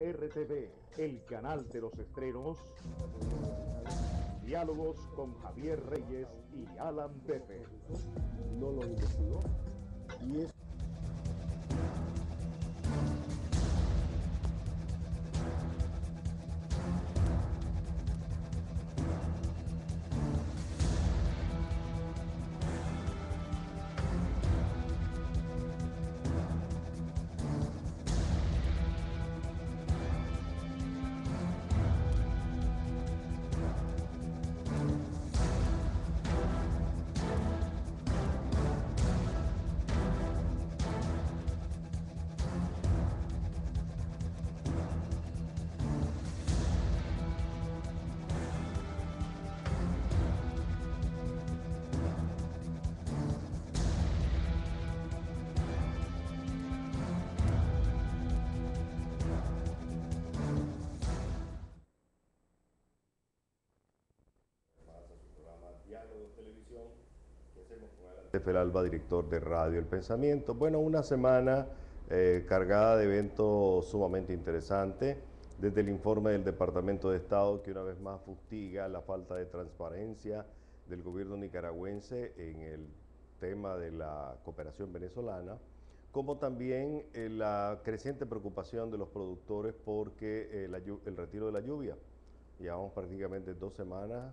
RTV, el canal de los estrenos, diálogos con Javier Reyes y Alan Pepe. No lo investigó y es Peralba, director de Radio El Pensamiento. Bueno, una semana cargada de eventos sumamente interesantes, desde el informe del Departamento de Estado que una vez más fustiga la falta de transparencia del gobierno nicaragüense en el tema de la cooperación venezolana, como también la creciente preocupación de los productores porque el retiro de la lluvia. Llevamos prácticamente 2 semanas.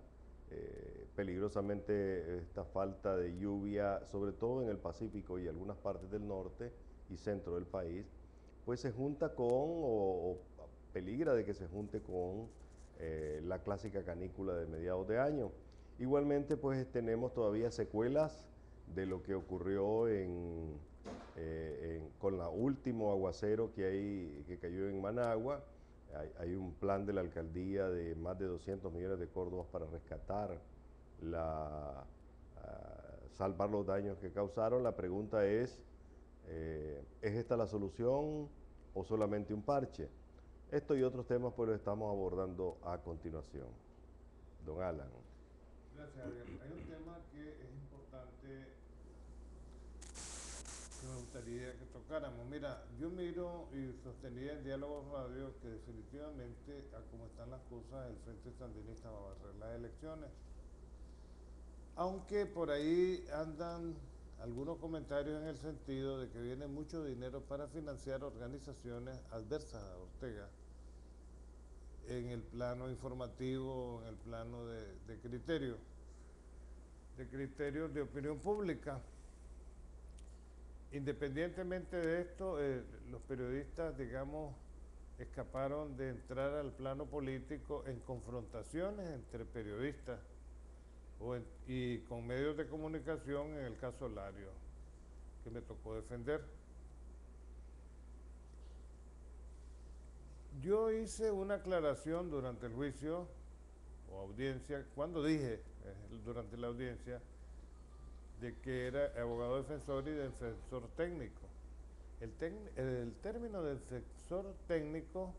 Peligrosamente esta falta de lluvia, sobre todo en el Pacífico y algunas partes del norte y centro del país, pues se junta con, o peligra de que se junte con la clásica canícula de mediados de año. Igualmente, pues tenemos todavía secuelas de lo que ocurrió con la último aguacero que cayó en Managua. Hay un plan de la alcaldía de más de 200 millones de córdobas para rescatar, salvar los daños que causaron. La pregunta ¿es esta la solución o solamente un parche? Esto y otros temas pues los estamos abordando a continuación. Don Alan. Gracias, Javier. Hay un tema que es importante que me gustaría que tocáramos. Mira, yo miro y sostenía en Diálogos Radio que definitivamente, a cómo están las cosas, el Frente Sandinista va a barrer las elecciones. Aunque por ahí andan algunos comentarios en el sentido de que viene mucho dinero para financiar organizaciones adversas a Ortega en el plano informativo, en el plano de criterios de opinión pública. Independientemente de esto, los periodistas, digamos, escaparon de entrar al plano político en confrontaciones entre periodistas y con medios de comunicación, en el caso Lario, que me tocó defender. Yo hice una aclaración durante el juicio o audiencia, cuando dije durante la audiencia de que era abogado defensor y defensor técnico. El término defensor técnico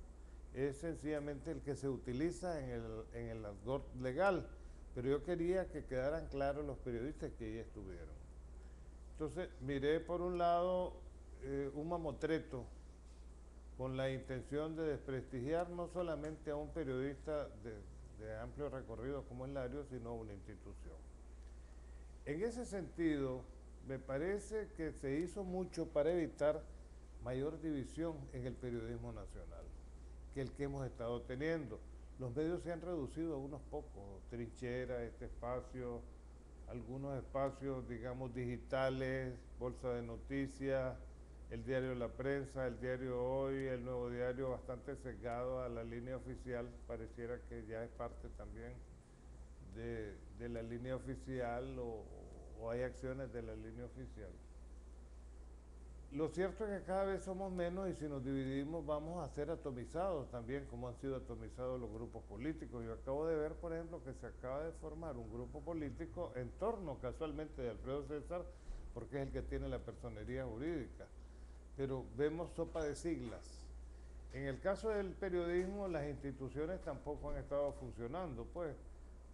es sencillamente el que se utiliza en el argot legal, pero yo quería que quedaran claros los periodistas que ahí estuvieron. Entonces miré por un lado un mamotreto con la intención de desprestigiar no solamente a un periodista de amplio recorrido como es Lario, sino a una institución. En ese sentido, me parece que se hizo mucho para evitar mayor división en el periodismo nacional que el que hemos estado teniendo. Los medios se han reducido a unos pocos, Trinchera, este espacio, algunos espacios, digamos, digitales, Bolsa de Noticias, el diario La Prensa, el diario Hoy, el Nuevo Diario, bastante sesgado a la línea oficial, pareciera que ya es parte también de la línea oficial o hay acciones de la línea oficial. Lo cierto es que cada vez somos menos y si nos dividimos vamos a ser atomizados también, como han sido atomizados los grupos políticos. Yo acabo de ver, por ejemplo, que se acaba de formar un grupo político en torno casualmente de Alfredo César, porque es el que tiene la personería jurídica. Pero vemos sopa de siglas. En el caso del periodismo, las instituciones tampoco han estado funcionando, pues.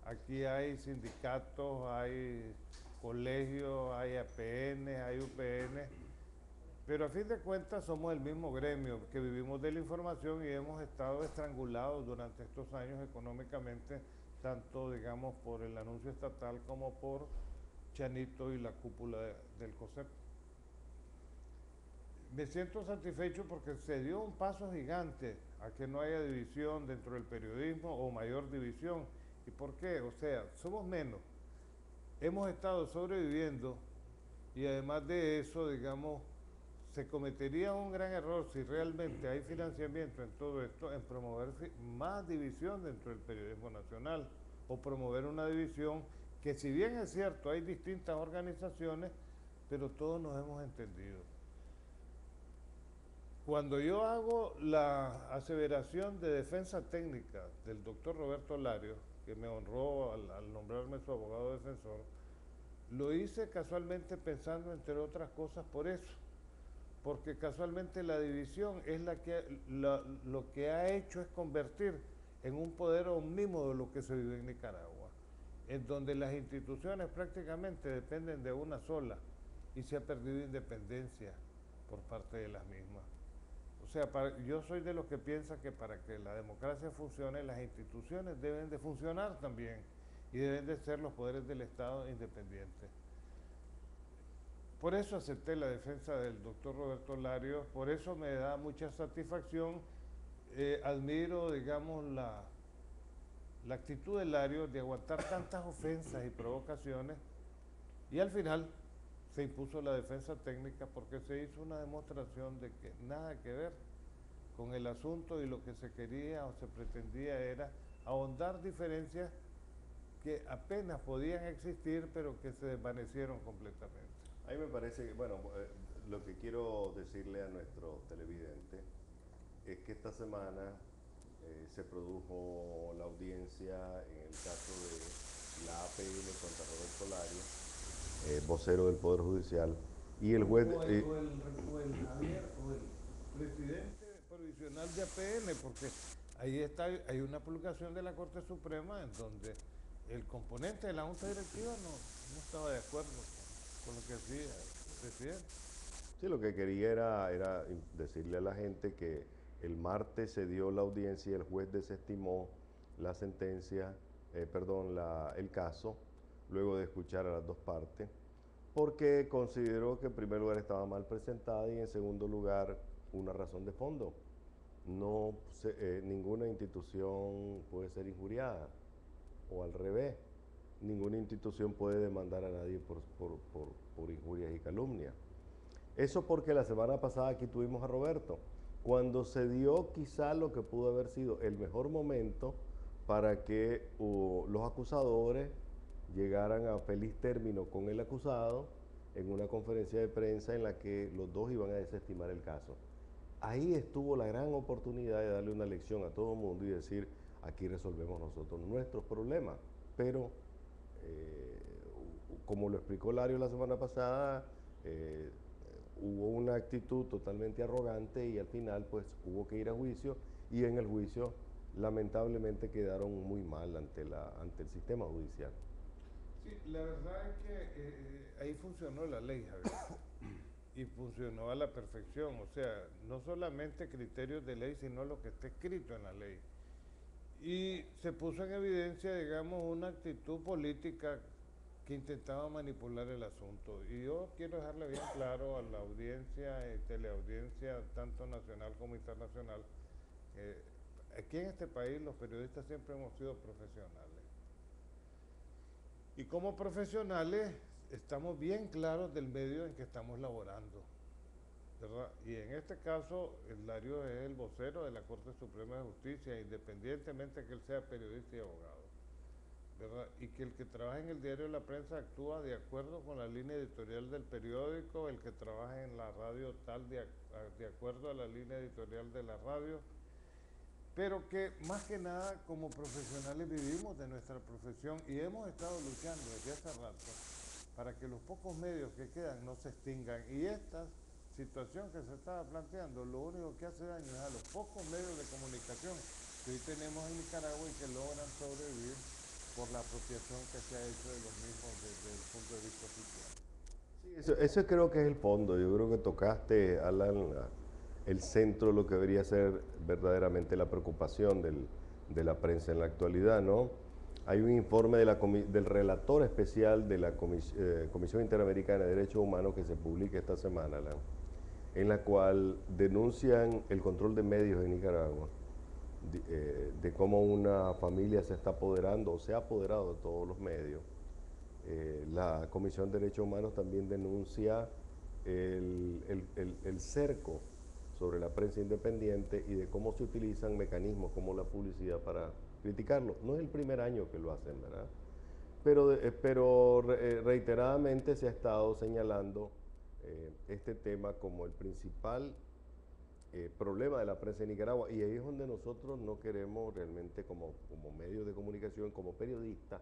Aquí hay sindicatos, hay colegios, hay APN, hay UPN, Pero a fin de cuentas somos el mismo gremio que vivimos de la información y hemos estado estrangulados durante estos años económicamente, tanto digamos por el anuncio estatal como por Chanito y la cúpula del COSEP. Me siento satisfecho porque se dio un paso gigante a que no haya división dentro del periodismo o mayor división. ¿Y por qué? O sea, somos menos. Hemos estado sobreviviendo y además de eso, digamos, se cometería un gran error si realmente hay financiamiento en todo esto, en promover más división dentro del periodismo nacional o promover una división que, si bien es cierto, hay distintas organizaciones, pero todos nos hemos entendido. Cuando yo hago la aseveración de defensa técnica del doctor Roberto Lario, que me honró al nombrarme su abogado defensor, lo hice casualmente pensando, entre otras cosas, por eso. Porque casualmente la división es lo que ha hecho es convertir en un poder omnímodo lo que se vive en Nicaragua, en donde las instituciones prácticamente dependen de una sola y se ha perdido independencia por parte de las mismas. O sea, yo soy de los que piensa que para que la democracia funcione, las instituciones deben de funcionar también y deben de ser los poderes del Estado independientes. Por eso acepté la defensa del doctor Roberto Lario, por eso me da mucha satisfacción, admiro, digamos, la actitud de Lario de aguantar tantas ofensas y provocaciones, y al final se impuso la defensa técnica porque se hizo una demostración de que nada que ver con el asunto y lo que se quería o se pretendía era ahondar diferencias que apenas podían existir, pero que se desvanecieron completamente. A mí me parece que, bueno, lo que quiero decirle a nuestro televidente es que esta semana se produjo la audiencia en el caso de la APN contra Roberto Lario, vocero del Poder Judicial, y el juez... o el presidente provisional de APN, porque ahí está, hay una publicación de la Corte Suprema en donde el componente de la Junta Directiva no estaba de acuerdo con lo que hacía el presidente. Sí, lo que quería era decirle a la gente que el martes se dio la audiencia y el juez desestimó la sentencia, el caso, luego de escuchar a las dos partes, porque consideró que en primer lugar estaba mal presentada y en segundo lugar una razón de fondo. Ninguna institución puede ser injuriada, o al revés, ninguna institución puede demandar a nadie por injurias y calumnias. Eso porque la semana pasada aquí tuvimos a Roberto, cuando se dio quizá lo que pudo haber sido el mejor momento para que los acusadores llegaran a feliz término con el acusado en una conferencia de prensa en la que los dos iban a desestimar el caso. Ahí estuvo la gran oportunidad de darle una lección a todo el mundo y decir, aquí resolvemos nosotros nuestros problemas. Pero, como lo explicó Lario la semana pasada, hubo una actitud totalmente arrogante y al final pues hubo que ir a juicio, y en el juicio lamentablemente quedaron muy mal ante el sistema judicial. Sí, la verdad es que ahí funcionó la ley, Javier, y funcionó a la perfección. O sea, no solamente criterios de ley, sino lo que está escrito en la ley. Y se puso en evidencia, digamos, una actitud política que intentaba manipular el asunto. Y yo quiero dejarle bien claro a la audiencia, teleaudiencia, tanto nacional como internacional, aquí en este país los periodistas siempre hemos sido profesionales. Y como profesionales estamos bien claros del medio en que estamos laborando, ¿verdad? Y en este caso, Lario es el vocero de la Corte Suprema de Justicia, independientemente de que él sea periodista y abogado, ¿verdad? Y que el que trabaja en el diario La Prensa actúa de acuerdo con la línea editorial del periódico, el que trabaja en la radio tal de acuerdo a la línea editorial de la radio, pero que más que nada como profesionales vivimos de nuestra profesión y hemos estado luchando desde hace rato para que los pocos medios que quedan no se extingan. Y esta situación que se estaba planteando, lo único que hace daño es a los pocos medios de comunicación que hoy tenemos en Nicaragua y que logran sobrevivir por la apropiación que se ha hecho de los mismos desde el punto de vista oficial. Sí, eso creo que es el fondo. Yo creo que tocaste, Alan, el centro de lo que debería ser verdaderamente la preocupación de la prensa en la actualidad, ¿no? Hay un informe del relator especial de la Comisión Interamericana de Derechos Humanos que se publica esta semana, Alan, en la cual denuncian el control de medios en Nicaragua, de cómo una familia se está apoderando o se ha apoderado de todos los medios. La Comisión de Derechos Humanos también denuncia el cerco sobre la prensa independiente y de cómo se utilizan mecanismos como la publicidad para criticarlo. No es el primer año que lo hacen, ¿verdad? Pero reiteradamente se ha estado señalando este tema como el principal problema de la prensa en Nicaragua, y ahí es donde nosotros no queremos realmente como medios de comunicación, como periodistas,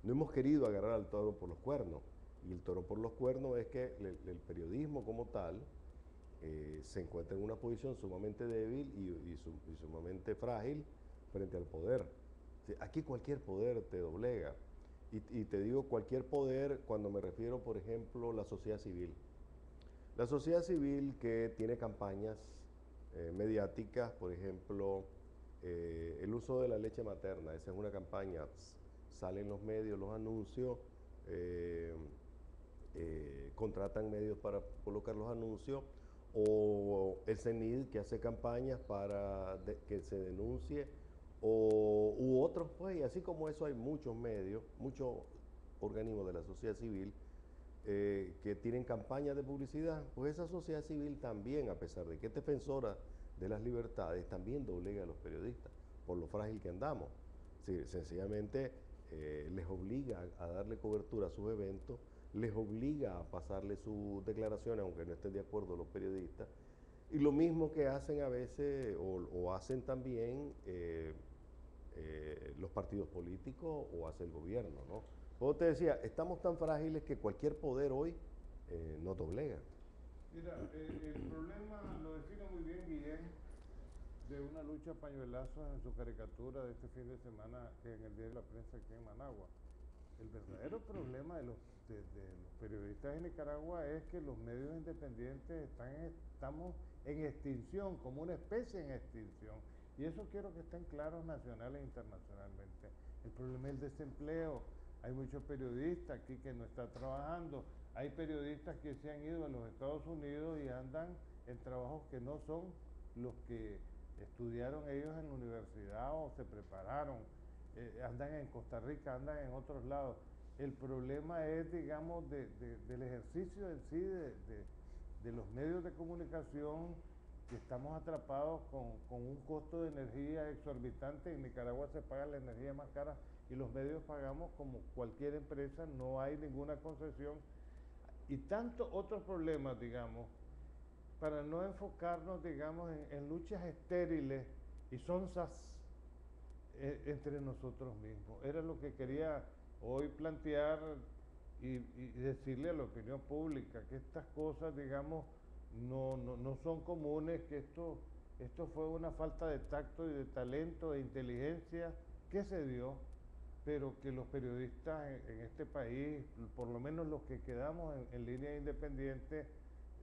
no hemos querido agarrar al toro por los cuernos. Y el toro por los cuernos es que el periodismo como tal se encuentra en una posición sumamente débil y sumamente frágil frente al poder. Aquí cualquier poder te doblega. Y te digo cualquier poder cuando me refiero, por ejemplo, a la sociedad civil. La sociedad civil que tiene campañas mediáticas, por ejemplo, el uso de la leche materna, esa es una campaña, salen los medios, los anuncios, contratan medios para colocar los anuncios, o el CENID que hace campañas para que se denuncie, u otros, pues, y así como eso hay muchos medios, muchos organismos de la sociedad civil que tienen campañas de publicidad. Pues esa sociedad civil también, a pesar de que es defensora de las libertades, también doblega a los periodistas por lo frágil que andamos. Sí, sencillamente les obliga a darle cobertura a sus eventos, les obliga a pasarle sus declaraciones, aunque no estén de acuerdo los periodistas, y lo mismo que hacen a veces, o hacen también los partidos políticos, o hace el gobierno, ¿no? Como te decía, estamos tan frágiles que cualquier poder hoy nos doblega. Mira, el problema lo define muy bien Guillén, de una lucha a pañuelazos en su caricatura de este fin de semana en el Día de la Prensa aquí en Managua. El verdadero problema de los periodistas en Nicaragua es que los medios independientes estamos en extinción, como una especie en extinción. Y eso quiero que estén claros nacional e internacionalmente. El problema es el desempleo. Hay muchos periodistas aquí que no están trabajando. Hay periodistas que se han ido a los Estados Unidos y andan en trabajos que no son los que estudiaron ellos en la universidad o se prepararon. Andan en Costa Rica, andan en otros lados. El problema es, digamos, del ejercicio en sí de los medios de comunicación, que estamos atrapados con un costo de energía exorbitante. En Nicaragua se paga la energía más cara y los medios pagamos como cualquier empresa, no hay ninguna concesión. Y tantos otros problemas, digamos, para no enfocarnos, digamos, en luchas estériles y sonzas entre nosotros mismos. Era lo que quería hoy plantear y decirle a la opinión pública, que estas cosas, digamos, no son comunes, que esto fue una falta de tacto y de talento e inteligencia que se dio, pero que los periodistas en este país, por lo menos los que quedamos en línea independiente,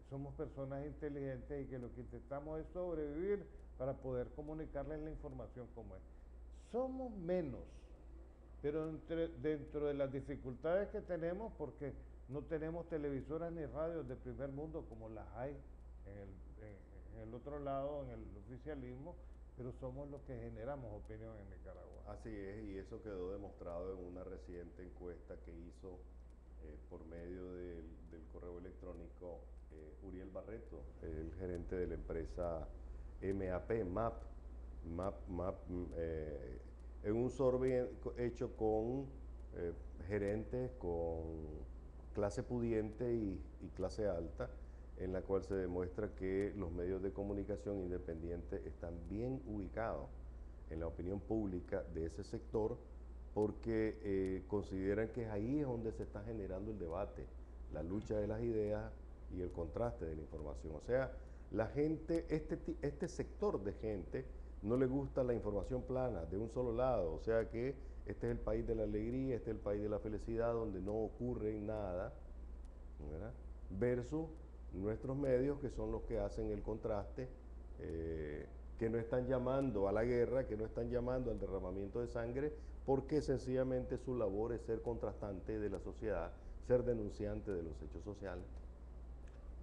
somos personas inteligentes y que lo que intentamos es sobrevivir para poder comunicarles la información como es. Somos menos, pero dentro de las dificultades que tenemos, porque no tenemos televisoras ni radios de primer mundo como las hay en el otro lado, en el oficialismo, pero somos los que generamos opinión en Nicaragua. Así es, y eso quedó demostrado en una reciente encuesta que hizo por medio del correo electrónico Uriel Barreto, el gerente de la empresa MAP, en un survey hecho con gerentes con clase pudiente y clase alta, en la cual se demuestra que los medios de comunicación independientes están bien ubicados en la opinión pública de ese sector, porque consideran que ahí es donde se está generando el debate, la lucha de las ideas y el contraste de la información. O sea, la gente, este sector de gente no le gusta la información plana, de un solo lado. O sea que este es el país de la alegría, este es el país de la felicidad, donde no ocurre nada, ¿verdad? Versus nuestros medios, que son los que hacen el contraste, que no están llamando a la guerra, que no están llamando al derramamiento de sangre, porque sencillamente su labor es ser contrastante de la sociedad, ser denunciante de los hechos sociales.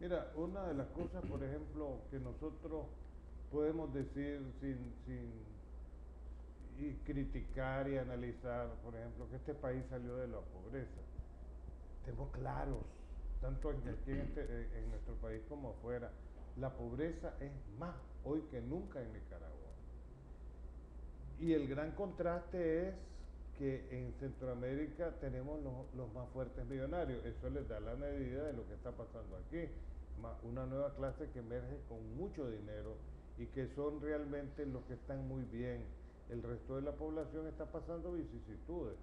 Mira, una de las cosas, por ejemplo, que nosotros podemos decir y criticar y analizar, por ejemplo, que este país salió de la pobreza. Estemos claros, tanto aquí en nuestro país como afuera, la pobreza es más hoy que nunca en Nicaragua. Y el gran contraste es que en Centroamérica tenemos los más fuertes millonarios. Eso les da la medida de lo que está pasando aquí. Una nueva clase que emerge con mucho dinero y que son realmente los que están muy bien. El resto de la población está pasando vicisitudes.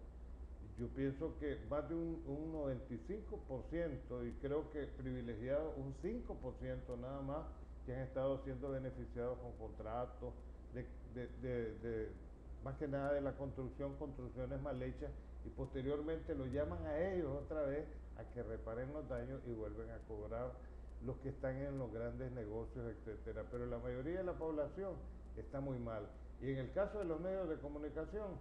Yo pienso que más de un 95%, y creo que privilegiado un 5% nada más, que han estado siendo beneficiados con contratos, más que nada de la construcciones mal hechas, y posteriormente lo llaman a ellos otra vez a que reparen los daños y vuelven a cobrar los que están en los grandes negocios, etcétera. Pero la mayoría de la población está muy mal. Y en el caso de los medios de comunicación,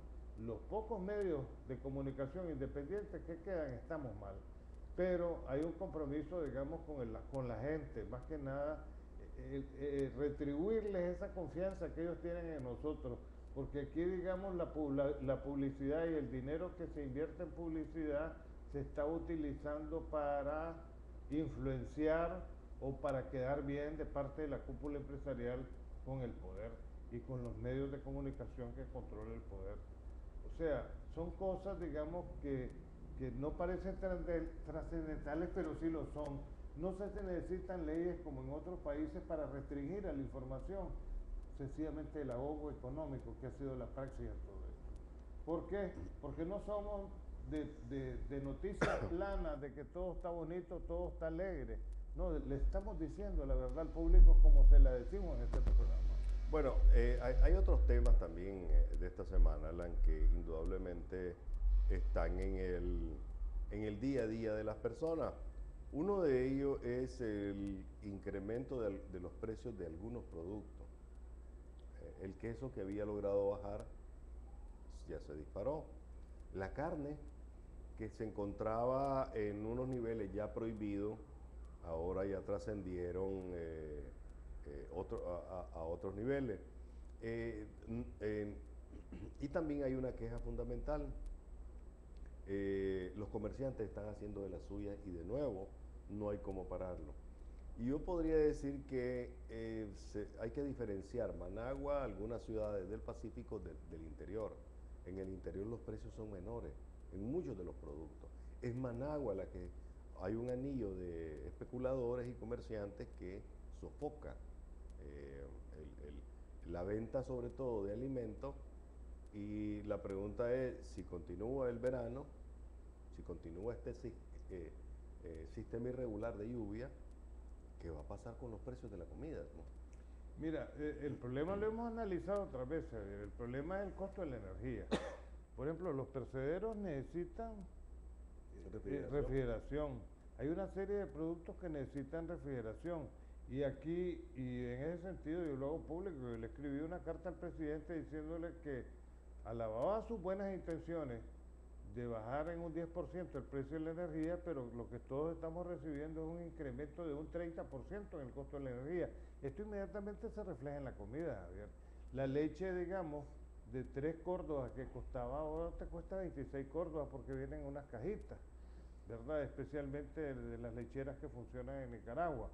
los pocos medios de comunicación independientes que quedan, estamos mal. Pero hay un compromiso, digamos, con la gente, más que nada, retribuirles esa confianza que ellos tienen en nosotros, porque aquí, digamos, la publicidad y el dinero que se invierte en publicidad se está utilizando para influenciar o para quedar bien de parte de la cúpula empresarial con el poder y con los medios de comunicación que controlan el poder. O sea, son cosas, digamos, que no parecen trascendentales, pero sí lo son. No se necesitan leyes como en otros países para restringir a la información, sencillamente el ahogo económico que ha sido la praxis en todo esto. ¿Por qué? Porque no somos de noticias planas, de que todo está bonito, todo está alegre. No, le estamos diciendo la verdad al público como se la decimos en este programa. Bueno, hay otros temas también de esta semana, Alan, que indudablemente están en el día a día de las personas. Uno de ellos es el incremento de los precios de algunos productos. El queso, que había logrado bajar, ya se disparó. La carne, que se encontraba en unos niveles ya prohibidos, ahora ya trascendieron a otros niveles. Y también hay una queja fundamental. Los comerciantes están haciendo de las suyas y de nuevo no hay cómo pararlo. Y yo podría decir que hay que diferenciar Managua, algunas ciudades del Pacífico del interior. En el interior los precios son menores en muchos de los productos. Es Managua la que hay un anillo de especuladores y comerciantes que sofoca la venta, sobre todo de alimentos. Y la pregunta es, si continúa el verano, si continúa este sistema irregular de lluvia, ¿qué va a pasar con los precios de la comida, ¿no? Mira, el problema lo hemos analizado otras veces. El problema es el costo de la energía. Por ejemplo, los percederos necesitan refrigeración. Hay una serie de productos que necesitan refrigeración. Y aquí, y en ese sentido, yo lo hago público, yo le escribí una carta al presidente diciéndole que alababa sus buenas intenciones de bajar en un 10% el precio de la energía, pero lo que todos estamos recibiendo es un incremento de un 30% en el costo de la energía. Esto inmediatamente se refleja en la comida, Javier. La leche, digamos, de 3 córdobas que costaba, ahora te cuesta 26 córdobas porque vienen en unas cajitas, ¿verdad? Especialmente de las lecheras que funcionan en Nicaragua.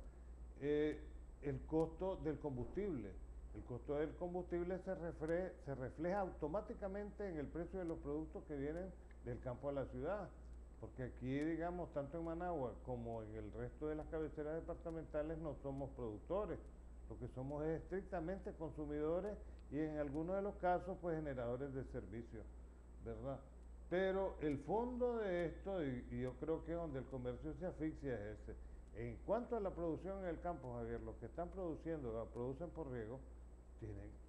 El costo del combustible. El costo del combustible se refleja automáticamente en el precio de los productos que vienen del campo a la ciudad, porque aquí, digamos, tanto en Managua como en el resto de las cabeceras departamentales no somos productores, lo que somos es estrictamente consumidores y en algunos de los casos pues generadores de servicios, ¿verdad? Pero el fondo de esto, y yo creo que donde el comercio se asfixia es ese. En cuanto a la producción en el campo, Javier, los que están produciendo, la producen por riego,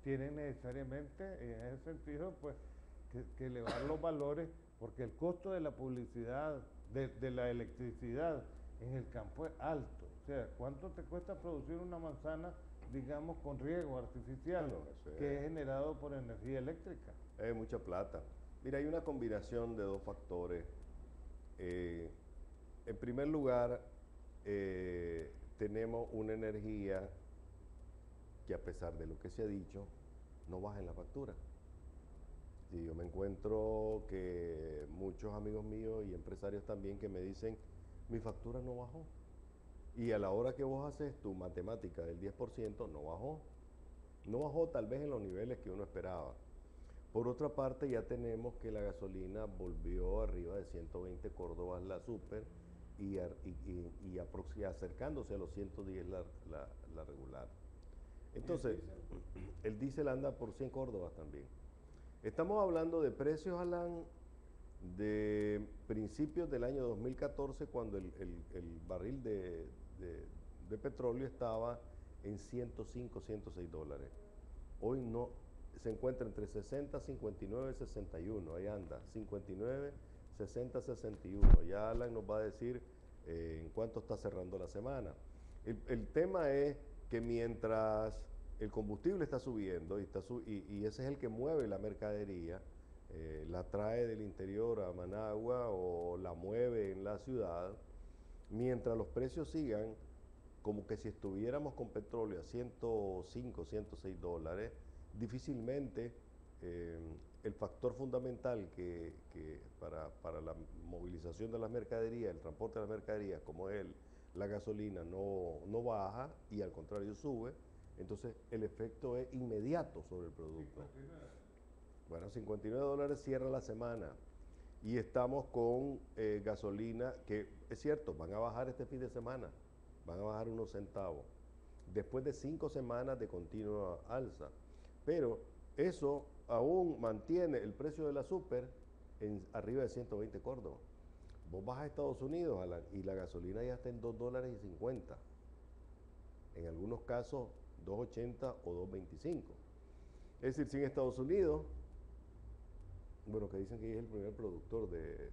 tienen necesariamente, en ese sentido, pues, que elevar los valores, porque el costo de la publicidad, de la electricidad, en el campo es alto. O sea, ¿cuánto te cuesta producir una manzana, digamos, con riego artificial, Bueno, eso que es generado por energía eléctrica? Es mucha plata. Mira, hay una combinación de dos factores. En primer lugar, tenemos una energía que, a pesar de lo que se ha dicho, no baja en la factura. Y yo me encuentro que muchos amigos míos y empresarios también que me dicen, mi factura no bajó. Y a la hora que vos haces tu matemática del 10%, no bajó. No bajó tal vez en los niveles que uno esperaba. Por otra parte, ya tenemos que la gasolina volvió arriba de 120 córdobas la super y acercándose a los 110 la regular. Entonces, el diésel anda por 100 córdobas también. Estamos hablando de precios, Alan, de principios del año 2014, cuando el barril de petróleo estaba en 105, 106 dólares. Hoy no, se encuentra entre 60, 59, 61, ahí anda, 59, 60, 61. Ya Alan nos va a decir en cuánto está cerrando la semana. El tema es que mientras el combustible está subiendo y ese es el que mueve la mercadería, la trae del interior a Managua o la mueve en la ciudad, mientras los precios sigan como que si estuviéramos con petróleo a 105, 106 dólares, difícilmente el factor fundamental que para la movilización de las mercaderías, el transporte de las mercaderías, como es la gasolina, no baja y al contrario sube. Entonces el efecto es inmediato sobre el producto. 59. Bueno, 59 dólares cierra la semana y estamos con gasolina que, es cierto, van a bajar este fin de semana, van a bajar unos centavos, después de 5 semanas de continua alza. Pero eso aún mantiene el precio de la super en arriba de 120 córdobas. Vos vas a Estados Unidos, Alan, y la gasolina ya está en 2 dólares y 50. En algunos casos 2.80 o 2.25. Es decir, si en Estados Unidos, bueno, que dicen que es el primer productor de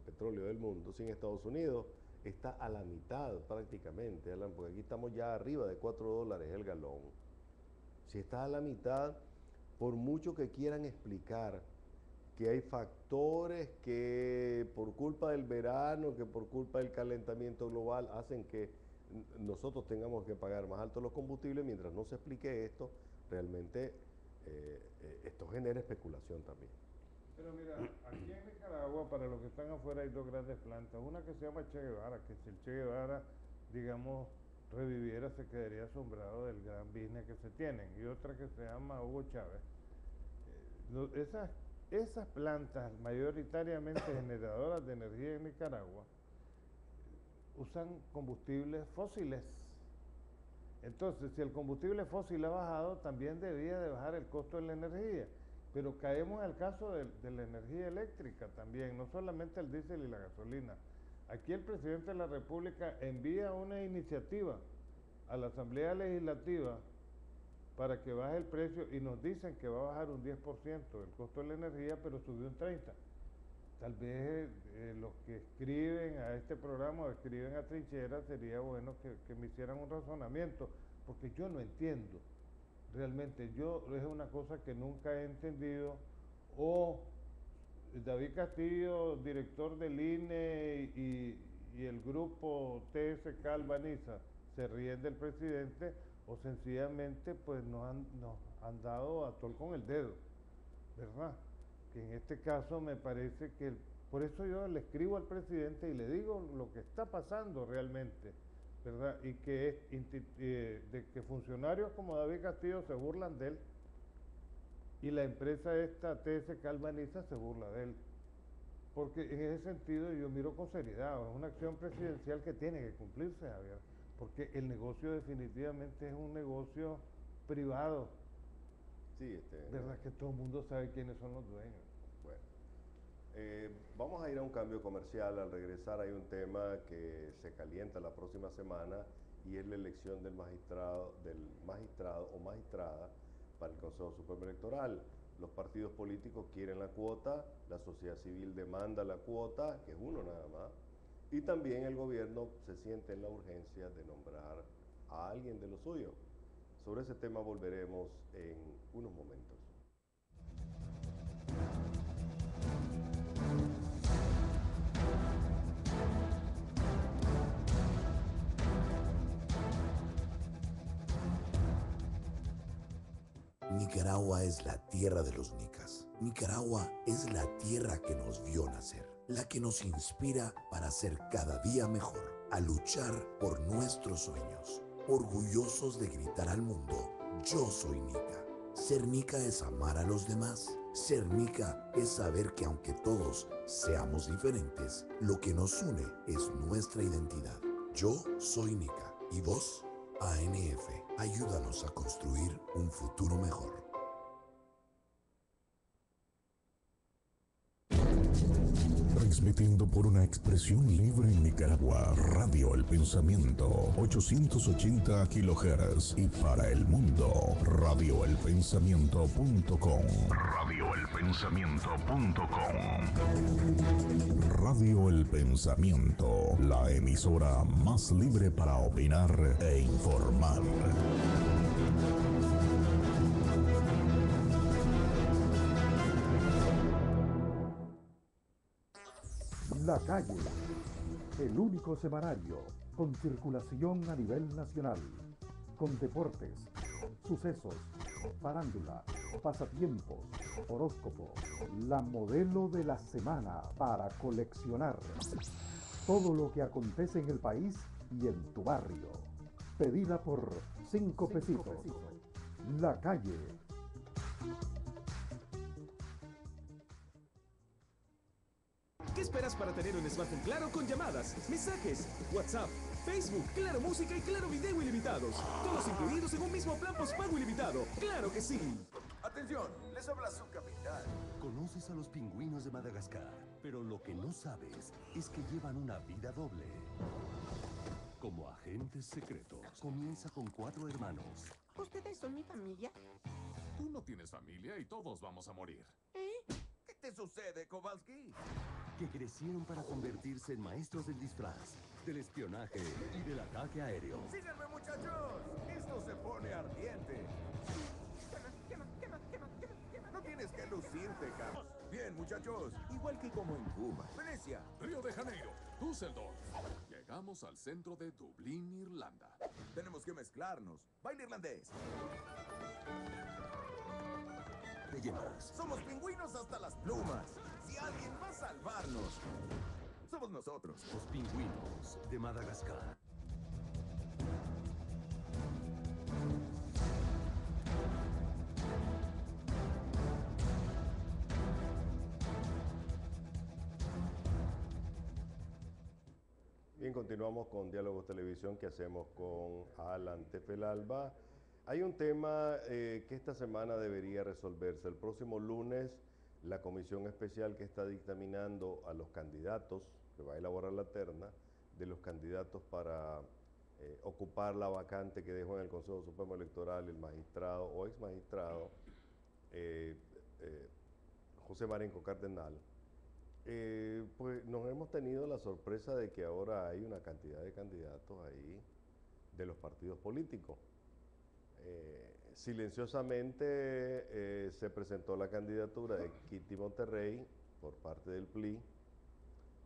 petróleo del mundo, si en Estados Unidos está a la mitad prácticamente, Alan, porque aquí estamos ya arriba de 4 dólares el galón. Si está a la mitad, por mucho que quieran explicar que hay factores que por culpa del verano, que por culpa del calentamiento global hacen que nosotros tengamos que pagar más altos los combustibles, mientras no se explique esto, realmente esto genera especulación también. Pero mira, aquí en Nicaragua, para los que están afuera, hay dos grandes plantas. Una que se llama Che Guevara, que si el Che Guevara, digamos, reviviera, se quedaría asombrado del gran business que se tienen. Y otra que se llama Hugo Chávez. Esas plantas, mayoritariamente generadoras de energía en Nicaragua, usan combustibles fósiles. Entonces, si el combustible fósil ha bajado, también debía de bajar el costo de la energía. Pero caemos en el caso de la energía eléctrica también, no solamente el diésel y la gasolina. Aquí el presidente de la República envía una iniciativa a la Asamblea Legislativa para que baje el precio y nos dicen que va a bajar un 10% el costo de la energía, pero subió un 30%. Tal vez los que escriben a este programa o escriben a Trinchera, sería bueno que me hicieran un razonamiento, porque yo no entiendo. Realmente es una cosa que nunca he entendido. O David Castillo, director del INE y el grupo TSK Albaniza se ríen del presidente, o sencillamente pues nos han dado a tol con el dedo, ¿verdad? Que en este caso me parece que, por eso yo le escribo al presidente y le digo lo que está pasando realmente, ¿verdad? Y que de que funcionarios como David Castillo se burlan de él y la empresa esta TSK Albaniza se burla de él. Porque en ese sentido yo miro con seriedad, es una acción presidencial que tiene que cumplirse, Javier, porque el negocio definitivamente es un negocio privado. Sí, ¿verdad? Que todo el mundo sabe quiénes son los dueños. Bueno, vamos a ir a un cambio comercial. Al regresar hay un tema que se calienta la próxima semana y es la elección del magistrado o magistrada para el Consejo Supremo Electoral. Los partidos políticos quieren la cuota, la sociedad civil demanda la cuota, que es uno nada más, Y también el gobierno se siente en la urgencia de nombrar a alguien de lo suyo. Sobre ese tema volveremos en unos momentos. Nicaragua es la tierra de los nicas. Nicaragua es la tierra que nos vio nacer, la que nos inspira para ser cada día mejor, a luchar por nuestros sueños, orgullosos de gritar al mundo: yo soy nica. Ser nica es amar a los demás. Ser nica es saber que aunque todos seamos diferentes, lo que nos une es nuestra identidad. Yo soy nica. ¿Y vos? ANF, ayúdanos a construir un futuro mejor. Transmitiendo por una expresión libre en Nicaragua, Radio El Pensamiento, 880 kHz y para el mundo, radioelpensamiento.com. Radioelpensamiento.com. Radio El Pensamiento, la emisora más libre para opinar e informar. La Calle, el único semanario con circulación a nivel nacional, con deportes, sucesos, farándula, pasatiempos, horóscopo, la modelo de la semana para coleccionar, todo lo que acontece en el país y en tu barrio. Pedida por 5 pesitos. La Calle. ¿Qué esperas para tener un smartphone Claro con llamadas, mensajes, WhatsApp, Facebook, Claro Música y Claro Video ilimitados? Todos incluidos en un mismo plan postpago ilimitado. ¡Claro que sí! Atención, les habla su capitán. Conoces a los pingüinos de Madagascar, pero lo que no sabes es que llevan una vida doble. Como agentes secretos, comienza con 4 hermanos. ¿Ustedes son mi familia? Tú no tienes familia y todos vamos a morir. ¿Qué te sucede, Kowalski? Que crecieron para convertirse en maestros del disfraz, del espionaje y del ataque aéreo. ¡Síganme, muchachos! ¡Esto se pone ardiente! No tienes que lucirte, Carlos. Bien, muchachos. Igual que como en Cuba, Venecia, Río de Janeiro, Düsseldorf. Llegamos al centro de Dublín, Irlanda. tenemos que mezclarnos. Baile irlandés. Te llevas. Somos pingüinos hasta las plumas. Si alguien va a salvarnos, somos nosotros. Los pingüinos de Madagascar. Bien, continuamos con Diálogos Televisión que hacemos con Alan Tefelalba. Hay un tema que esta semana debería resolverse. El próximo lunes, la comisión especial que está dictaminando a los candidatos, que va a elaborar la terna, de los candidatos para ocupar la vacante que dejó en el Consejo Supremo Electoral el magistrado o ex magistrado José Marenco Cardenal. Pues nos hemos tenido la sorpresa de que ahora hay una cantidad de candidatos ahí de los partidos políticos. Silenciosamente se presentó la candidatura de Kitty Monterrey por parte del PLI.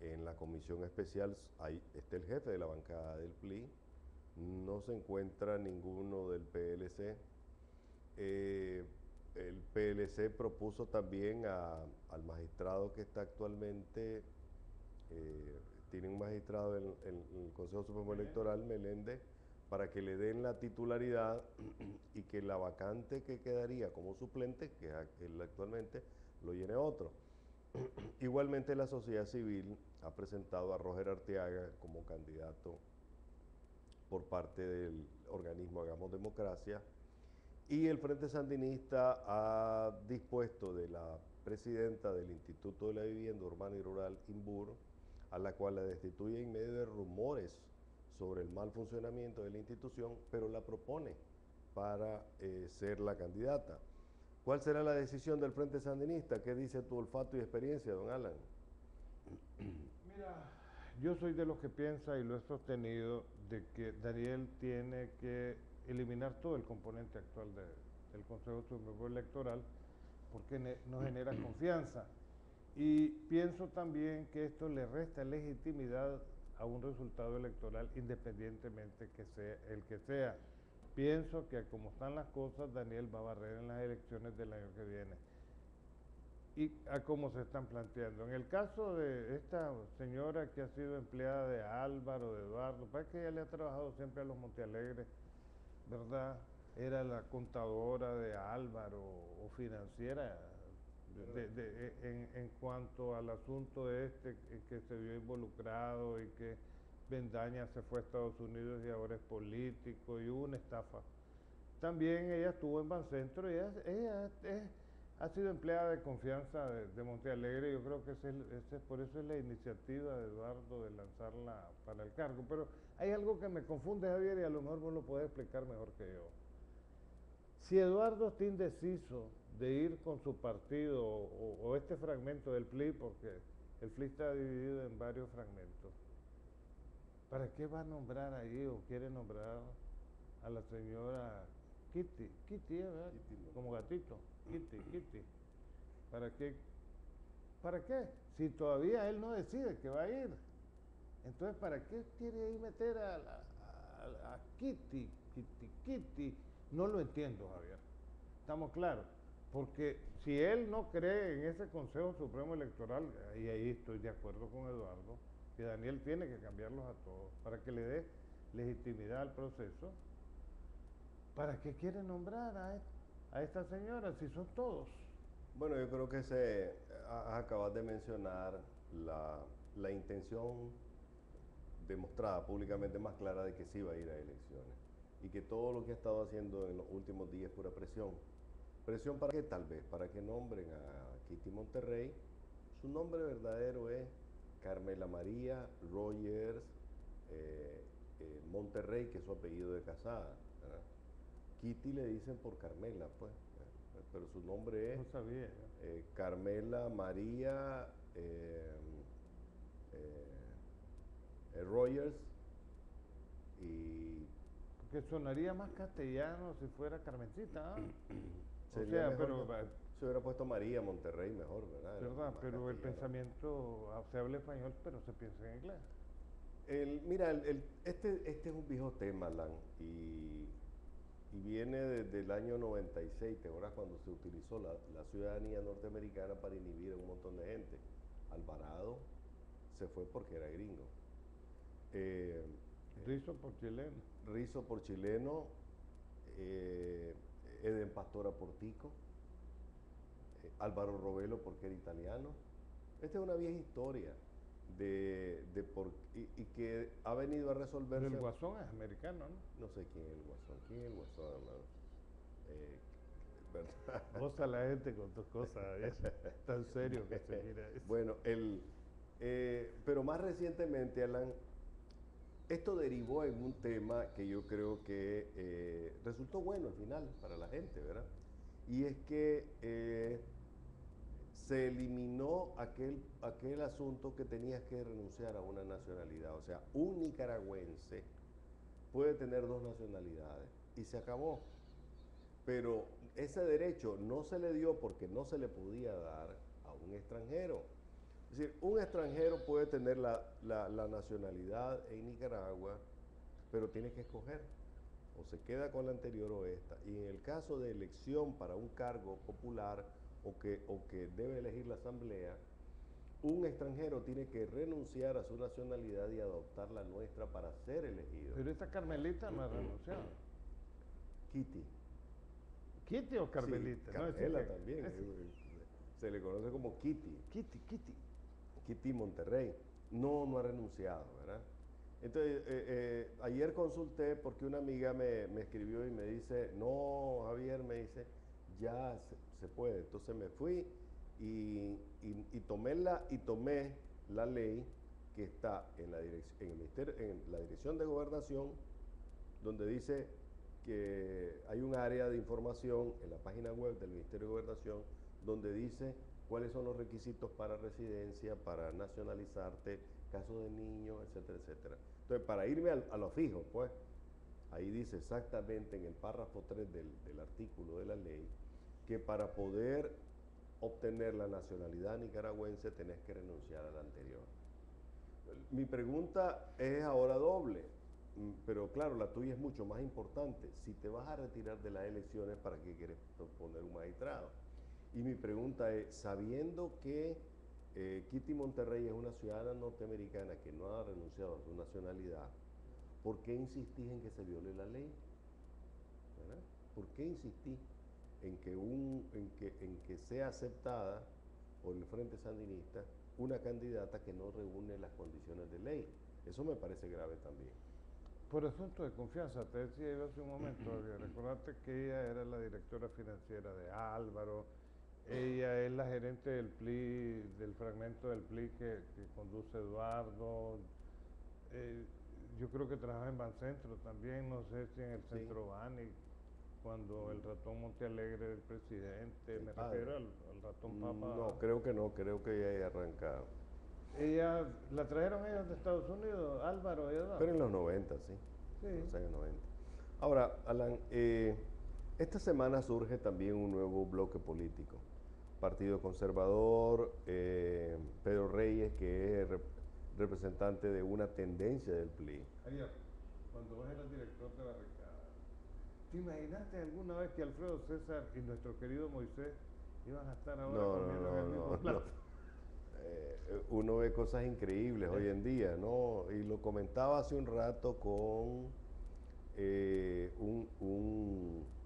En la comisión especial ahí está el jefe de la bancada del PLI, no se encuentra ninguno del PLC. El PLC propuso también al magistrado que está actualmente, tiene un magistrado en el Consejo Supremo Electoral, Meléndez, para que le den la titularidad y que la vacante que quedaría como suplente, que él actualmente, lo llene otro. Igualmente la sociedad civil ha presentado a Roger Arteaga como candidato por parte del organismo Hagamos Democracia, y el Frente Sandinista ha dispuesto de la presidenta del Instituto de la Vivienda Urbana y Rural, INVUR, a la cual la destituye en medio de rumores sobre el mal funcionamiento de la institución, pero la propone para ser la candidata. ¿Cuál será la decisión del Frente Sandinista? ¿Qué dice tu olfato y experiencia, don Alan? Mira, Yo soy de los que piensa, y lo he sostenido, de que Daniel tiene que eliminar todo el componente actual del Consejo Supremo Electoral porque no genera confianza. Y pienso también que esto le resta legitimidad a un resultado electoral independientemente que sea el que sea. Pienso que como están las cosas, Daniel va a barrer en las elecciones del año que viene. Y a cómo se están planteando. En el caso de esta señora que ha sido empleada de Álvaro, de Eduardo, parece que ella le ha trabajado siempre a los Montealegre, ¿verdad? Era la contadora de Álvaro o financiera en cuanto al asunto que se vio involucrado y que Bendaña se fue a Estados Unidos y ahora es político y hubo una estafa. También ella estuvo en Bancentro y ella ha sido empleada de confianza de Montealegre. Yo creo que por eso es la iniciativa de Eduardo de lanzarla para el cargo. Pero hay algo que me confunde, Javier, y a lo mejor vos lo podés explicar mejor que yo. Si Eduardo está indeciso de ir con su partido o este fragmento del PLI, porque el PLI está dividido en varios fragmentos, ¿para qué va a nombrar ahí o quiere nombrar a la señora Kitty, ¿verdad? Kitty, como gatito, Kitty. ¿Para qué? ¿Para qué? Si todavía él no decide que va a ir. Entonces, ¿para qué quiere ahí meter a Kitty? No lo entiendo, Javier. Estamos claros. Porque si él no cree en ese Consejo Supremo Electoral, y ahí estoy de acuerdo con Eduardo, que Daniel tiene que cambiarlos a todos para que le dé legitimidad al proceso. ¿Para qué quiere nombrar a esta señora si son todos? Bueno, yo creo que acabas de mencionar la intención demostrada públicamente más clara de que sí va a ir a elecciones y que todo lo que ha estado haciendo en los últimos días es pura presión. ¿Presión para qué? Tal vez para que nombren a Kitty Monterrey. Su nombre verdadero es Carmela María Rogers Monterrey, que es su apellido de casada, ¿verdad? Kitty le dicen por Carmela, pues, pero su nombre es no sabía, Carmela María Rogers. Y que sonaría más castellano si fuera Carmencita, ¿eh? o sea, pero se hubiera puesto María Monterrey mejor, ¿verdad? ¿Verdad? Pero el pensamiento, se habla español, pero se piensa en inglés. Mira, este es un viejo tema, Alan, y viene desde el año 96, ¿te acuerdas cuando se utilizó la ciudadanía norteamericana para inhibir a un montón de gente? Alvarado se fue porque era gringo. Rizo por chileno. Rizo por chileno, Eden Pastora por tico, Álvaro Robelo porque era italiano. Esta es una vieja historia y que ha venido a resolverse. El Guasón es americano, ¿no? No sé quién es el Guasón. ¿Quién es el Guasón, hermano? ¿Verdad? Goza la gente con tus cosas, es tan serio que se mira eso. Bueno, pero más recientemente, Alan, esto derivó en un tema que yo creo que resultó bueno al final para la gente, ¿verdad? Y es que se eliminó aquel asunto que tenías que renunciar a una nacionalidad. O sea, un nicaragüense puede tener dos nacionalidades y se acabó. Pero ese derecho no se le dio porque no se le podía dar a un extranjero. Es decir, un extranjero puede tener la nacionalidad en Nicaragua, pero tiene que escoger. O se queda con la anterior o esta. Y en el caso de elección para un cargo popular o que debe elegir la asamblea, un extranjero tiene que renunciar a su nacionalidad y adoptar la nuestra para ser elegido. Pero esta Carmelita no ha renunciado. Kitty. ¿Kitty o Carmelita? Sí, Carmela no, también. Se le conoce como Kitty. Kitty Monterrey. No ha renunciado, ¿verdad? Entonces, ayer consulté porque una amiga me escribió y me dice, no, Javier, me dice, ya se puede. Entonces me fui y tomé la ley que está en la Dirección de Gobernación, donde dice que hay un área de información en la página web del Ministerio de Gobernación donde dice cuáles son los requisitos para residencia, para nacionalizarte casos de niños, etcétera, etcétera. Entonces, para irme a lo fijo, pues, ahí dice exactamente en el párrafo 3 del artículo de la ley que para poder obtener la nacionalidad nicaragüense tenés que renunciar a la anterior. Mi pregunta es ahora doble, pero claro, la tuya es mucho más importante. Si te vas a retirar de las elecciones, ¿para qué quieres proponer un magistrado? Y mi pregunta es, sabiendo que Kitty Monterrey es una ciudadana norteamericana que no ha renunciado a su nacionalidad, ¿por qué insistís en que se viole la ley? ¿Verdad? ¿Por qué insistís en que sea aceptada por el Frente Sandinista una candidata que no reúne las condiciones de ley? Eso me parece grave también. Por asunto de confianza, te decía yo hace un momento, recordate que ella era la directora financiera de Álvaro, ella es la gerente del PLI, del fragmento del PLI que conduce Eduardo, yo creo que trabaja en Bancentro también, no sé si en el Centro Bani, cuando el ratón Montealegre era el presidente, me refiero al ratón Papa. No, creo que no, creo que ella haya arrancado. Ella, ¿la trajeron ellos de Estados Unidos, Álvaro y Eduardo? Pero en los 90, sí. En los años 90. Ahora, Alan, esta semana surge también un nuevo bloque político. Partido Conservador, Pedro Reyes, que es representante de una tendencia del PLI. Ayer, cuando vos eras director de Barricada, ¿te imaginaste alguna vez que Alfredo César y nuestro querido Moisés iban a estar ahora comiendo en el mismo plato? Uno ve cosas increíbles hoy en día, ¿no? Y lo comentaba hace un rato con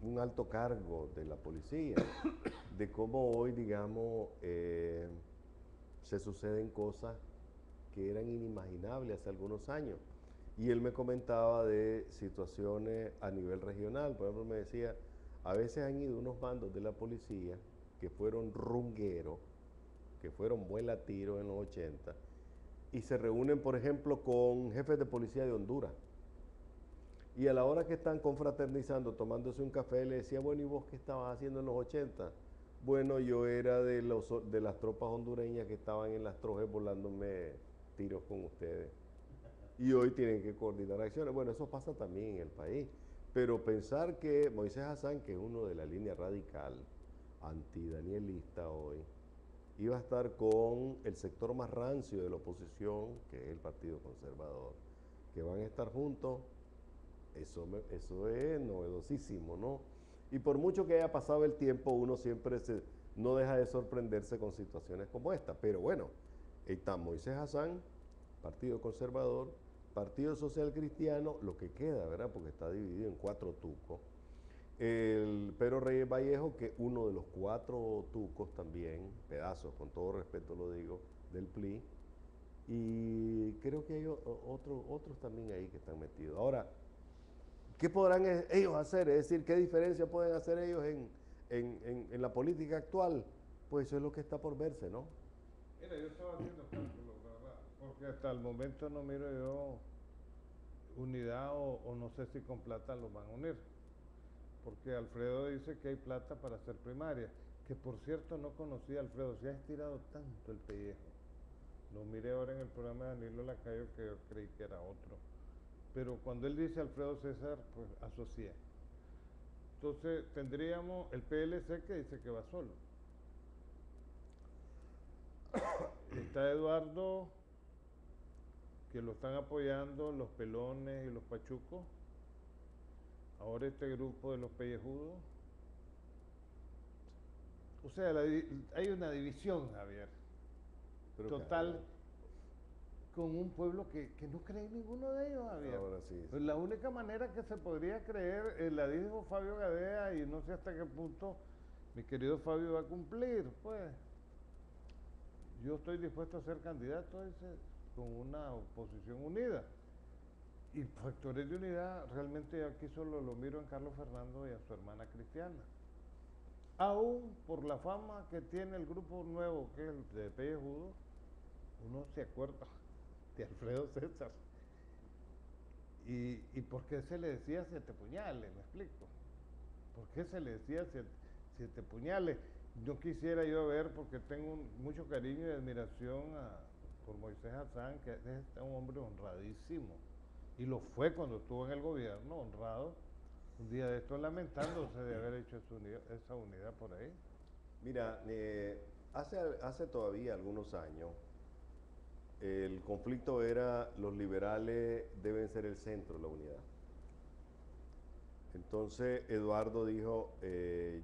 un alto cargo de la policía, de cómo hoy, digamos, se suceden cosas que eran inimaginables hace algunos años. Y él me comentaba de situaciones a nivel regional. Por ejemplo, me decía, a veces han ido unos bandos de la policía que fueron rungueros, que fueron vuela tiro en los 80, y se reúnen, por ejemplo, con jefes de policía de Honduras. Y a la hora que están confraternizando, tomándose un café, le decía, bueno, ¿y vos qué estabas haciendo en los 80? Bueno, yo era de las tropas hondureñas que estaban en las trojes volándome tiros con ustedes. Y hoy tienen que coordinar acciones. Bueno, eso pasa también en el país. Pero pensar que Moisés Hassan, que es uno de la línea radical, antidanielista hoy, iba a estar con el sector más rancio de la oposición, que es el Partido Conservador, que van a estar juntos, eso es novedosísimo, ¿no? Y por mucho que haya pasado el tiempo, uno siempre no deja de sorprenderse con situaciones como esta. Pero bueno, está Moisés Hassan, Partido Conservador, Partido Social Cristiano, lo que queda, ¿verdad? Porque está dividido en 4 tucos. El Pedro Reyes Vallejo, que uno de los 4 tucos también, pedazos, con todo respeto lo digo, del PLI. Y creo que hay otros también ahí que están metidos. Ahora, ¿qué podrán ellos hacer? Es decir, ¿qué diferencia pueden hacer ellos en la política actual? Pues eso es lo que está por verse, ¿no? Mira, yo estaba haciendo cálculos, ¿verdad? Porque hasta el momento no miro yo unidad o no sé si con plata los van a unir. Porque Alfredo dice que hay plata para hacer primaria, que por cierto no conocía a Alfredo, se ha estirado tanto el pellejo. Lo miré ahora en el programa de Danilo Lacayo que yo creí que era otro. Pero cuando él dice Alfredo César, pues asocié. Entonces tendríamos el PLC que dice que va solo. Está Eduardo, que lo están apoyando los pelones y los pachucos. Ahora este grupo de los pellejudos. O sea, hay una división, Javier, Pero total, con un pueblo que no cree en ninguno de ellos, Javier. Ahora sí. Pues la única manera que se podría creer, la dijo Fabio Gadea, y no sé hasta qué punto mi querido Fabio va a cumplir, pues. Yo estoy dispuesto a ser candidato, dice, con una oposición unida. Y factores de unidad, realmente aquí solo lo miro en Carlos Fernando y a su hermana Cristiana. Aún por la fama que tiene el grupo nuevo, que es el de Pellejudo, uno se acuerda de Alfredo César. ¿Y por qué se le decía 7 puñales? Me explico. ¿Por qué se le decía 7 puñales? No quisiera yo ver, porque tengo mucho cariño y admiración por Moisés Hassan, que es un hombre honradísimo. Y lo fue cuando estuvo en el gobierno, honrado. Un día de esto lamentándose de haber hecho esa unidad por ahí. Mira, hace todavía algunos años, el conflicto era los liberales deben ser el centro de la unidad. Entonces Eduardo dijo,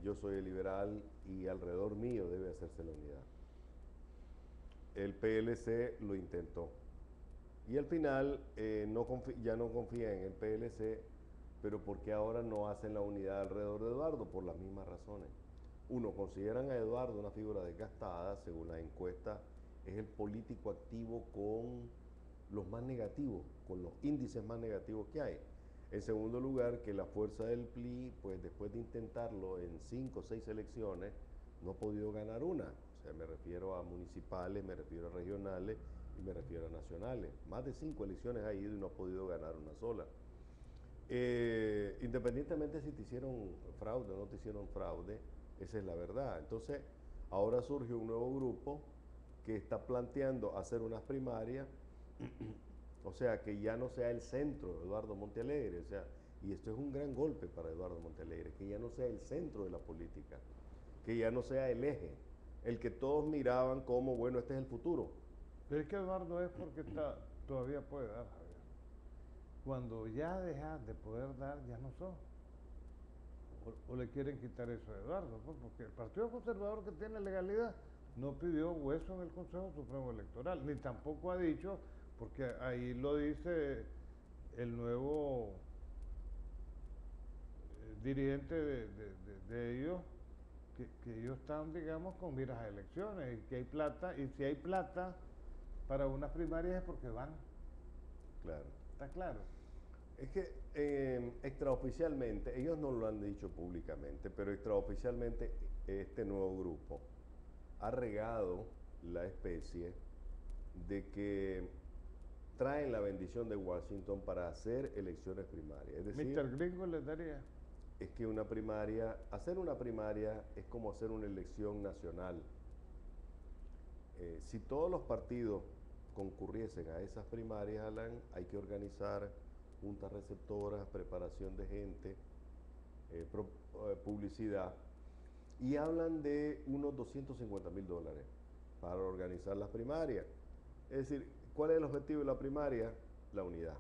yo soy el liberal y alrededor mío debe hacerse la unidad. El PLC lo intentó y al final ya no confía en el PLC, pero ¿por qué ahora no hacen la unidad alrededor de Eduardo? Por las mismas razones. Uno, consideran a Eduardo una figura desgastada, según la encuesta, es el político activo con los más negativos, con los índices más negativos que hay. En segundo lugar, que la fuerza del PLI, pues después de intentarlo en 5 o 6 elecciones, no ha podido ganar una. O sea, me refiero a municipales, me refiero a regionales y me refiero a nacionales. Más de 5 elecciones ha ido y no ha podido ganar una sola. Independientemente si te hicieron fraude o no te hicieron fraude, esa es la verdad. Entonces, ahora surge un nuevo grupo que está planteando hacer unas primarias, o sea, que ya no sea el centro Eduardo Montealegre, o sea, y esto es un gran golpe para Eduardo Montealegre, que ya no sea el centro de la política, que ya no sea el eje, el que todos miraban como, bueno, este es el futuro. Pero es que Eduardo es porque todavía puede dar, Javier. Cuando ya dejas de poder dar, ya no sos. O le quieren quitar eso a Eduardo, pues, porque el Partido Conservador, que tiene legalidad, no pidió hueso en el Consejo Supremo Electoral, ni tampoco ha dicho, porque ahí lo dice el nuevo dirigente de ellos, que ellos están, digamos, con miras a elecciones, y que hay plata, y si hay plata para unas primarias es porque van. Claro. ¿Está claro? Es que extraoficialmente, ellos no lo han dicho públicamente, pero extraoficialmente este nuevo grupo ha regado la especie de que traen la bendición de Washington para hacer elecciones primarias. Es decir, Mr. Gringo les daría. Es que hacer una primaria es como hacer una elección nacional. Si todos los partidos concurriesen a esas primarias, Alan, hay que organizar juntas receptoras, preparación de gente, publicidad, y hablan de unos $250,000 para organizar las primarias. Es decir, ¿cuál es el objetivo de la primaria? La unidad.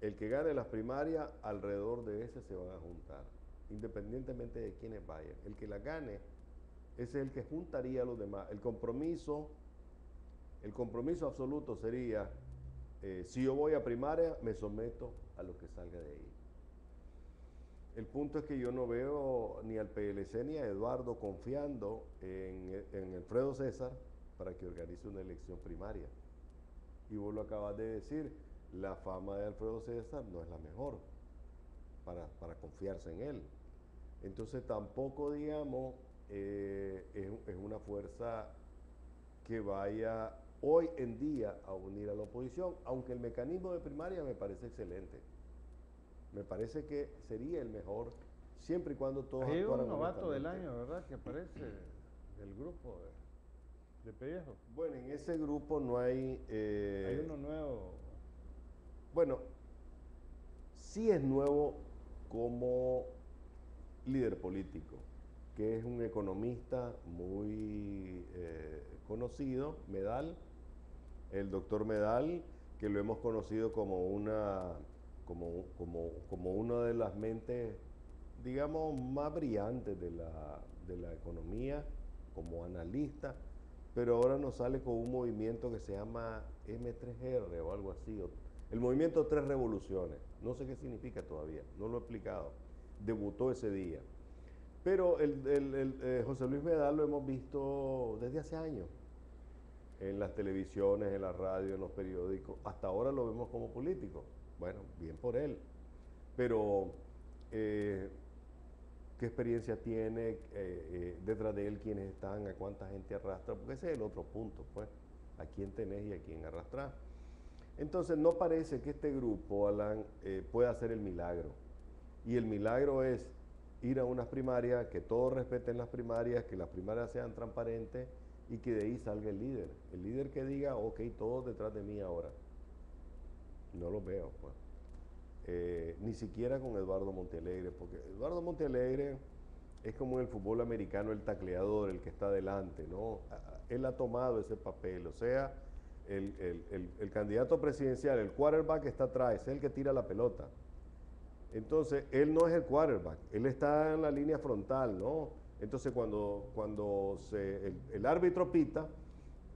El que gane las primarias, alrededor de ese se van a juntar, independientemente de quiénes vayan. El que la gane, ese es el que juntaría a los demás. El compromiso absoluto sería, si yo voy a primaria, me someto a lo que salga de ahí. El punto es que yo no veo ni al PLC ni a Eduardo confiando en Alfredo César para que organice una elección primaria. Y vos lo acabas de decir, la fama de Alfredo César no es la mejor para confiarse en él. Entonces tampoco, digamos, es una fuerza que vaya hoy en día a unir a la oposición, aunque el mecanismo de primaria me parece excelente. Me parece que sería el mejor, siempre y cuando todos hay actuaran un novato del honestamente. año, ¿verdad?, que aparece del grupo de Pellejo. Bueno, en ese grupo no hay... Hay uno nuevo. Bueno, sí es nuevo como líder político, que es un economista muy conocido, Medal, el doctor Medal, que lo hemos conocido como una de las mentes, digamos, más brillantes de la economía, como analista, pero ahora nos sale con un movimiento que se llama M3R o algo así, el movimiento Tres Revoluciones. No sé qué significa todavía, no lo he explicado. Debutó ese día. Pero José Luis Medal lo hemos visto desde hace años, en las televisiones, en la radio, en los periódicos. Hasta ahora lo vemos como político. Bueno, bien por él. Pero, ¿qué experiencia tiene detrás de él? ¿Quiénes están? ¿A cuánta gente arrastra? Porque ese es el otro punto, pues. ¿A quién tenés y a quién arrastrar? Entonces, no parece que este grupo, Alan, pueda hacer el milagro. Y el milagro es ir a unas primarias, que todos respeten las primarias, que las primarias sean transparentes y que de ahí salga el líder que diga, ok, todos detrás de mí ahora. No lo veo, pues. Ni siquiera con Eduardo Montealegre, porque Eduardo Montealegre es como en el fútbol americano el tacleador, el que está adelante, ¿no? Él ha tomado ese papel, o sea, el candidato presidencial, el quarterback está atrás, es el que tira la pelota. Entonces, él no es el quarterback, él está en la línea frontal, ¿no? Entonces, cuando el árbitro pita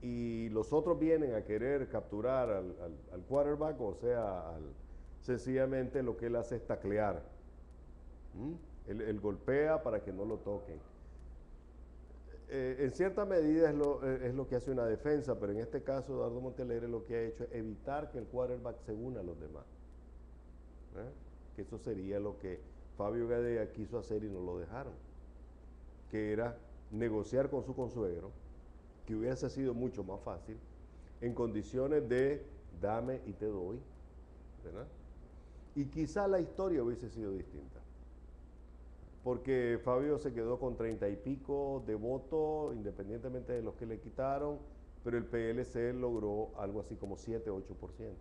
y los otros vienen a querer capturar al quarterback, o sea, sencillamente lo que él hace es taclear. Él golpea para que no lo toquen. En cierta medida es lo que hace una defensa, pero en este caso Eduardo Montealegre lo que ha hecho es evitar que el quarterback se una a los demás. Que eso sería lo que Fabio Gadea quiso hacer y no lo dejaron, que era negociar con su consuegro, que hubiese sido mucho más fácil, en condiciones de dame y te doy, ¿verdad? Y quizá la historia hubiese sido distinta, porque Fabio se quedó con 30 y pico de votos, independientemente de los que le quitaron, pero el PLC logró algo así como 7-8%.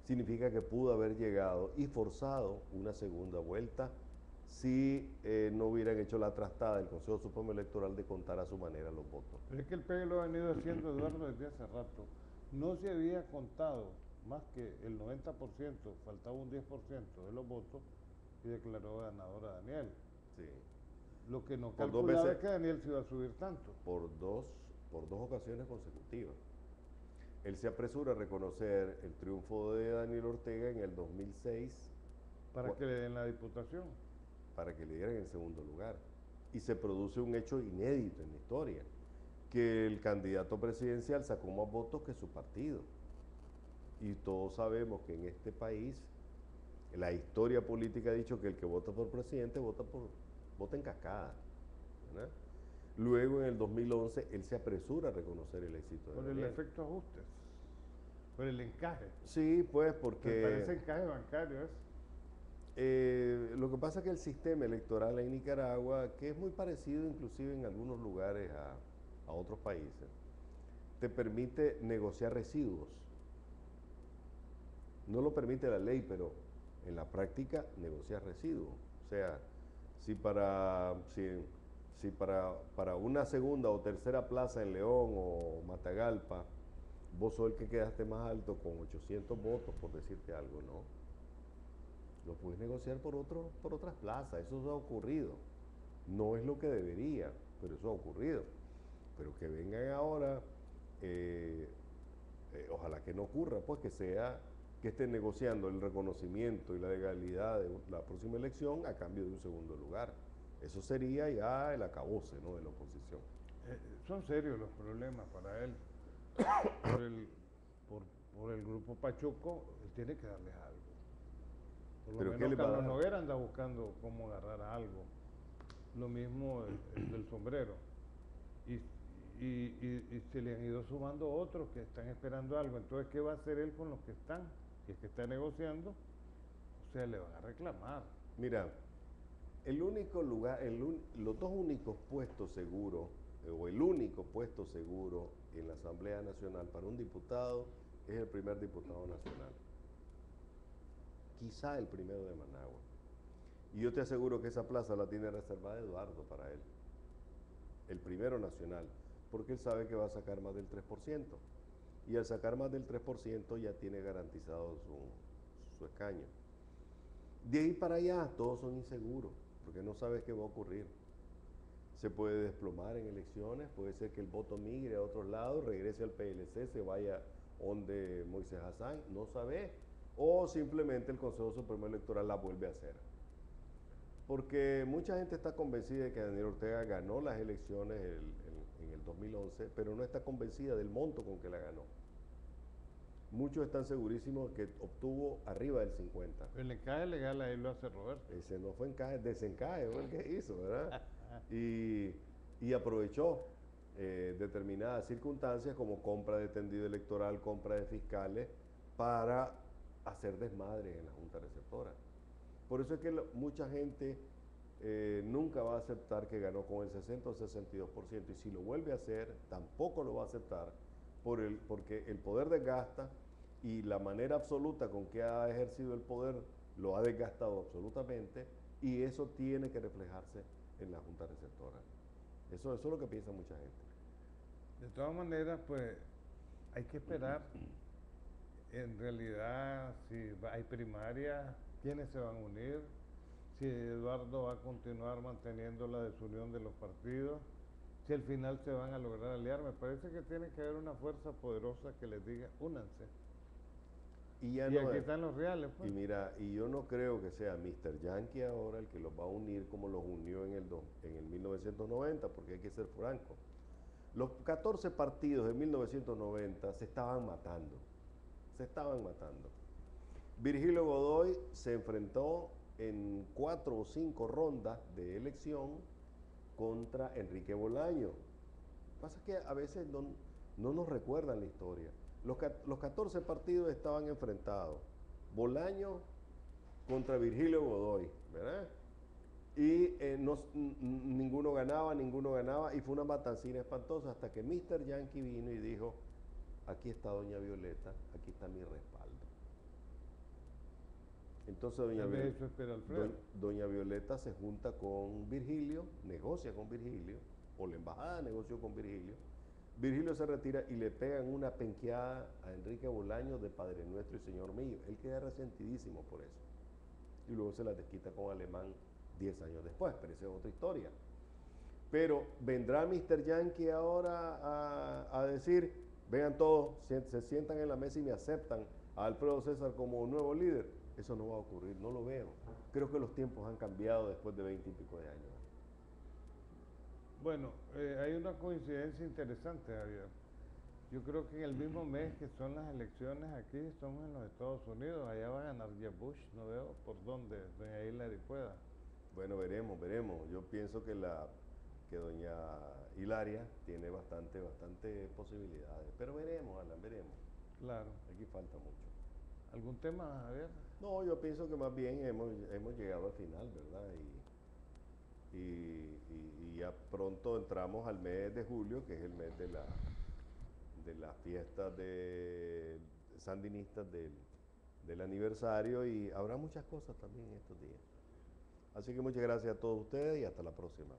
Significa que pudo haber llegado y forzado una segunda vuelta si no hubieran hecho la trastada del Consejo Supremo Electoral de contar a su manera los votos. Pero es que el PL lo ha venido haciendo, Eduardo, desde hace rato. No se había contado más que el 90%, faltaba un 10% de los votos y declaró ganador a Daniel. Sí. Lo que no Por dos calculaba veces, es que Daniel se iba a subir tanto. por dos ocasiones consecutivas. Él se apresura a reconocer el triunfo de Daniel Ortega en el 2006 Para que le den la diputación. para que le dieran el segundo lugar. Y se produce un hecho inédito en la historia, que el candidato presidencial sacó más votos que su partido. Y todos sabemos que en este país la historia política ha dicho que el que vota por presidente vota en cascada, ¿verdad? Luego en el 2011 él se apresura a reconocer el éxito de Por el Daniel. efecto ajustes, por el encaje. Sí, pues Me porque parece encaje bancario eso. lo que pasa es que el sistema electoral en Nicaragua, que es muy parecido inclusive en algunos lugares a otros países, te permite negociar residuos. No lo permite la ley, pero en la práctica negocias residuos. O sea, si para una segunda o tercera plaza en León o Matagalpa, vos sos el que quedaste más alto con 800 votos, por decirte algo, ¿no? Lo puedes negociar por otras plazas, eso ha ocurrido. No es lo que debería, pero eso ha ocurrido. Pero que vengan ahora, ojalá que no ocurra, pues que estén negociando el reconocimiento y la legalidad de la próxima elección a cambio de un segundo lugar. Eso sería ya el acabose, ¿no?, de la oposición. Son serios los problemas para él. Por el grupo Pachuco, él tiene que darles algo. Por lo ¿Pero qué menos le va a Carlos dar? Noguera anda buscando cómo agarrar algo. Lo mismo el del sombrero. Y se le han ido sumando otros que están esperando algo. Entonces, ¿qué va a hacer él con los que están? Si es que está negociando, o sea, le van a reclamar. Mira, los dos únicos puestos seguros, o el único puesto seguro en la Asamblea Nacional para un diputado es el primer diputado nacional. Quizá el primero de Managua. Y yo te aseguro que esa plaza la tiene reservada Eduardo para él. El primero nacional, porque él sabe que va a sacar más del 3%. Y al sacar más del 3% ya tiene garantizado su escaño. De ahí para allá todos son inseguros, porque no sabes qué va a ocurrir. Se puede desplomar en elecciones, puede ser que el voto migre a otros lados, regrese al PLC, se vaya donde Moisés Hassan, no sabes. O simplemente el Consejo Supremo Electoral la vuelve a hacer. Porque mucha gente está convencida de que Daniel Ortega ganó las elecciones en el 2011, pero no está convencida del monto con que la ganó. Muchos están segurísimos que obtuvo arriba del 50. El encaje legal ahí lo hace Roberto. Ese no fue encaje, desencaje fue el que hizo, ¿verdad? Y aprovechó determinadas circunstancias como compra de tendido electoral, compra de fiscales, para hacer desmadre en la Junta Receptora. Por eso es que mucha gente nunca va a aceptar que ganó con el 60 o 62%, y si lo vuelve a hacer, tampoco lo va a aceptar porque el poder desgasta, y la manera absoluta con que ha ejercido el poder lo ha desgastado absolutamente, y eso tiene que reflejarse en la Junta Receptora. Eso es lo que piensa mucha gente. De todas maneras, pues hay que esperar. En realidad, si hay primarias, ¿quiénes se van a unir? Si Eduardo va a continuar manteniendo la desunión de los partidos, si al final se van a lograr aliar. Me parece que tiene que haber una fuerza poderosa que les diga, únanse. Y aquí están los reales, pues. Y mira, y yo no creo que sea Mr. Yankee ahora el que los va a unir como los unió en el 1990, porque hay que ser franco. Los 14 partidos de 1990 se estaban matando. Virgilio Godoy se enfrentó en 4 o 5 rondas de elección contra Enrique Bolaño. Lo que pasa es que a veces no nos recuerdan la historia. Los 14 partidos estaban enfrentados. Bolaño contra Virgilio Godoy, ¿verdad? Y ninguno ganaba, y fue una matancina espantosa hasta que Mr. Yankee vino y dijo, aquí está doña Violeta, aquí está mi respaldo. Entonces doña Violeta se junta con Virgilio, negocia con Virgilio, o la embajada negoció con Virgilio. Virgilio se retira y le pegan una penqueada a Enrique Bolaño de Padre Nuestro y Señor Mío. Él queda resentidísimo por eso. Y luego se la desquita con Alemán 10 años después, pero esa es otra historia. Pero vendrá Mr. Yankee ahora a decir, vean todos, se sientan en la mesa y me aceptan a Alfredo César como nuevo líder. Eso no va a ocurrir, no lo veo. Creo que los tiempos han cambiado después de 20 y pico de años. Bueno, hay una coincidencia interesante, Javier. Yo creo que en el mismo mes que son las elecciones aquí, estamos en los Estados Unidos. Allá va a ganar Jeb Bush, no veo por dónde doña Hillary pueda. Bueno, veremos. Yo pienso que doña Hilaria tiene bastante posibilidades. Pero veremos, Alan, veremos. Claro. Aquí falta mucho. ¿Algún tema, Javier? No, yo pienso que más bien hemos llegado al final, ¿verdad? Y ya pronto entramos al mes de julio, que es el mes de las fiestas sandinistas del aniversario, y habrá muchas cosas también estos días. Así que muchas gracias a todos ustedes y hasta la próxima.